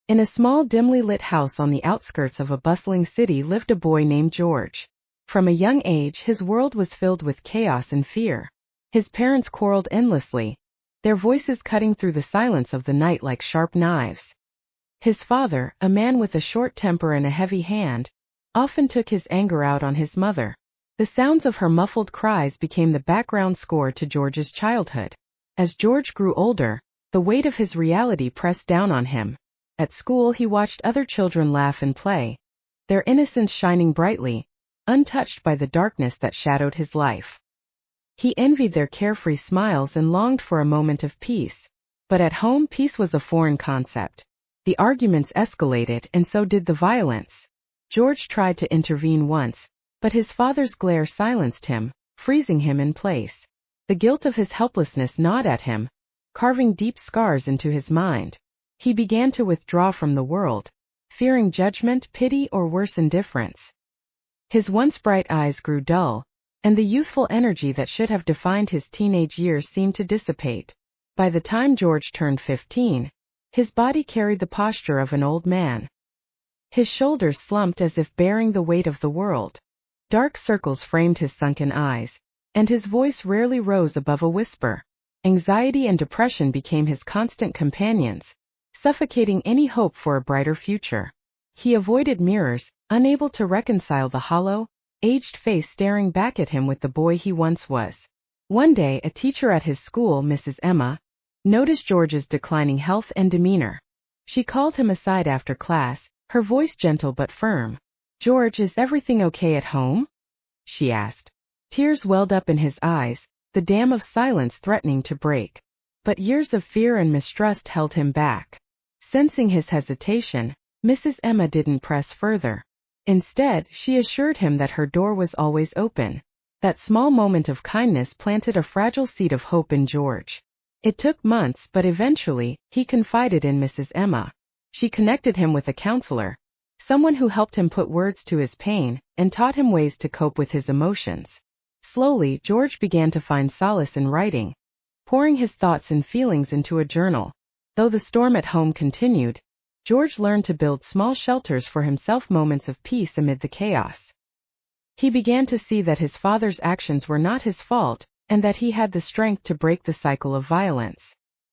In a small dimly lit house on the outskirts of a bustling city lived a boy named George. From a young age his world was filled with chaos and fear. His parents quarreled endlessly, their voices cutting through the silence of the night like sharp knives. His father, a man with a short temper and a heavy hand, often took his anger out on his mother. The sounds of her muffled cries became the background score to George's childhood. As George grew older, the weight of his reality pressed down on him. At school he watched other children laugh and play, their innocence shining brightly, untouched by the darkness that shadowed his life. He envied their carefree smiles and longed for a moment of peace. But at home peace was a foreign concept. The arguments escalated and so did the violence. George tried to intervene once, but his father's glare silenced him, freezing him in place. The guilt of his helplessness gnawed at him, carving deep scars into his mind. He began to withdraw from the world, fearing judgment, pity, or worse, indifference. His once bright eyes grew dull, and the youthful energy that should have defined his teenage years seemed to dissipate. By the time George turned 15, his body carried the posture of an old man. His shoulders slumped as if bearing the weight of the world. Dark circles framed his sunken eyes, and his voice rarely rose above a whisper. Anxiety and depression became his constant companions, suffocating any hope for a brighter future. He avoided mirrors, unable to reconcile the hollow, aged face staring back at him with the boy he once was. One day a teacher at his school, Mrs. Emma, noticed George's declining health and demeanor. She called him aside after class, her voice gentle but firm. "George, is everything okay at home?" she asked. Tears welled up in his eyes, the dam of silence threatening to break. But years of fear and mistrust held him back. Sensing his hesitation, Mrs. Emma didn't press further. Instead, she assured him that her door was always open. That small moment of kindness planted a fragile seed of hope in George. It took months, but eventually, he confided in Mrs. Emma. She connected him with a counselor, someone who helped him put words to his pain and taught him ways to cope with his emotions. Slowly, George began to find solace in writing, pouring his thoughts and feelings into a journal. Though the storm at home continued, George learned to build small shelters for himself, moments of peace amid the chaos. He began to see that his father's actions were not his fault, and that he had the strength to break the cycle of violence.